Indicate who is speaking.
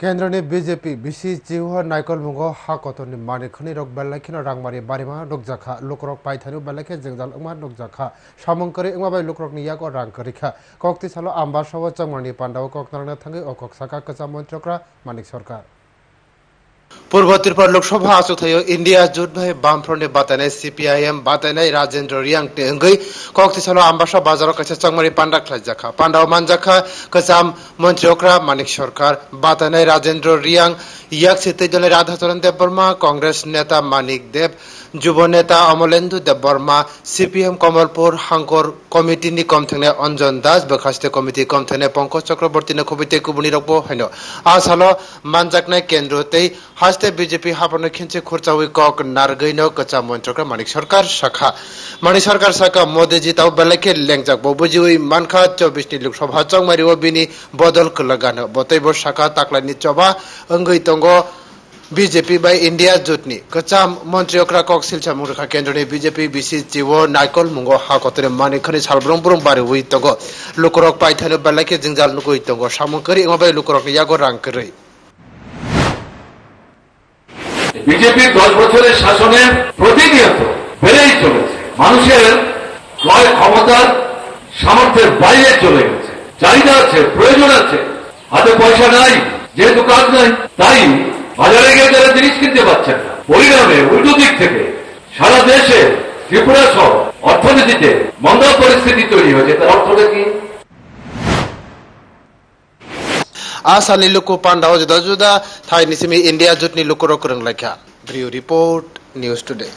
Speaker 1: केन्द्रनि BJP बिसि जिउहा नायकल मुंगो हाकतनि मानिखनि रक बेलाखिनो रांमारि बारिमा नगजाखा लुकरक पाइथानु बेलाखे जोंजाल अंमा नगजाखा सामंकरि अंमा bye लुकरकनि याको रांकरिखा कक्ति सालो आम्बासाव चंगमानि पान्डाव ककनारना थांगै अकक साका कचा मन्त्रकरा मानिक सरकार पूर्व त्रिपुरा लोकसभा आसुथायो इंडिया जुट भाई बामफ्रंटनि बातायनाय सीपीआईएम बातायनाय राजेंद्र रियांग टेंगै कक्ति सालो आम्बासा बाजाराव कैसे चंगमानि पांडा खलायजाखा पांडाव मानजाखा कचाम मन्त्रियोक्रा मानिक सरकार बातायनाय राजेंद्र रियांग याक सिते दल राधाचरण देव वर्मा कांग्रेस नेता मानिक देव युव नेता अमलेन्दु देव वर्मा सीपीएम कमलपुर हांकर कमिटिनि कमथेंनाय अंजन दास बखास्ते कमिटि कमथेंनाय पंकज चक्रवर्ती ने खुबिते कुबुनि रखबो हैनो आसालो मानजाकनाय केन्द्रते हास्ते बीजेपी हापनो खिनचे खुरचावी कक नारगैनो कचा मन्त्रका मानिक सरकार शाखा मोदी जिताव बेलेखे लेंजाक बबुजिवी मानखा 24 नि लोकसभा चंगमारिओ बिनि बदल कलगानो बतैबो शाखा ताक्लानि चबा अंगै तंगो बीजेपी बाय इंडिया जुटनि कचा मन्त्रियोक्रा कक सिलचा मुरखा केन्द्रनि बीजेपी बिसि जिवो नायकल मुंगो हाकतरे मानिखनि सालब्रं ब्रं बारि hui तंगो लुकरक पाइथानो बेलेखे जिंजाल नुगै तंगो सामंकरि अंबाय लुकरक यागो रांकरै
Speaker 2: বিজেপির 10 বছরের শাসনে প্রতিনিয়ত বেড়েই চলেছে মানুষের ক্রয় ক্ষমতার সামর্থ্যের বাইরে চলে গেছে চাহিদা আছে প্রয়োজন আছে হাতে পয়সা নাই যেহেতু কাজ নাই তাই বাজারে গিয়ে তারা জিনিস কিনতে পারছেন না পরিণামে উল্টো দিক থেকে সারা দেশে ত্রিপুরা সহ অর্থনীতিতে মন্দা পরিস্থিতি তৈরি হয়েছে তার অর্থটা কি
Speaker 1: आसानि लुकु पांडाव जुदा जुदा थाई निसिमी इंडिया जुटनि लुकुरो करंलायखा ब्रिउ रिपोर्ट न्यूज टुडे।